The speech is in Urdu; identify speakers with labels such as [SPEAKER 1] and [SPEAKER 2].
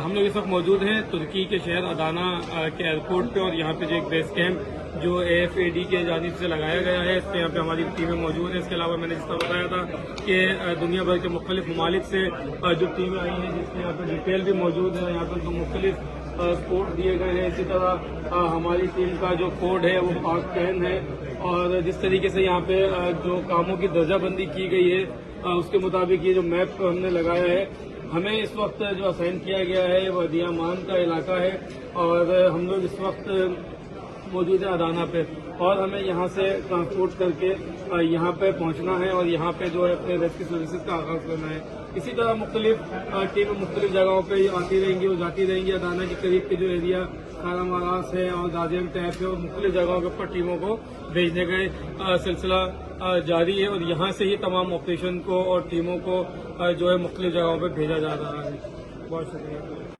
[SPEAKER 1] ہم لوگ اس وقت موجود ہیں ترکی کے شہر ادانا کے ایئرپورٹ پہ، اور یہاں پہ جو ایک بیس کیمپ جو AFAD کے جانب سے لگایا گیا ہے، اس پہ یہاں پہ ہماری ٹیمیں موجود ہیں۔ اس کے علاوہ میں نے جس طرح بتایا تھا کہ دنیا بھر کے مختلف ممالک سے جو ٹیمیں آئی ہیں، جس میں یہاں پہ ڈیٹیل بھی موجود ہے، یہاں پہ مختلف سپورٹ دیے گئے ہیں۔ اسی طرح ہماری ٹیم کا جو کوڈ ہے وہ پاک پین ہے، اور جس طریقے سے یہاں پہ جو کاموں کی درجہ بندی کی گئی ہے اس کے مطابق یہ جو میپ ہم نے لگایا ہے، ہمیں اس وقت جو اسائن کیا گیا ہے وہ دیامان کا علاقہ ہے، اور ہم لوگ اس وقت موجود ہیں ادانا پہ، اور ہمیں یہاں سے ٹرانسپورٹ کر کے یہاں پہ پہنچنا ہے، اور یہاں پہ جو ہے اپنے ریسکیو سروسز کا آغاز کرنا ہے۔ اسی طرح مختلف ٹیمیں مختلف جگہوں پہ آتی رہیں گی اور جاتی رہیں گی۔ ادانا کے قریب کے جو ایریا کارا ماراس ہے اور غازی ٹیپ ہے، اور مختلف جگہوں کے اوپر ٹیموں کو بھیجنے کا سلسلہ جاری ہے، اور یہاں سے ہی تمام آپریشن کو اور ٹیموں کو جو ہے مختلف جگہوں پہ بھیجا جا رہا ہے۔ بہت شکریہ۔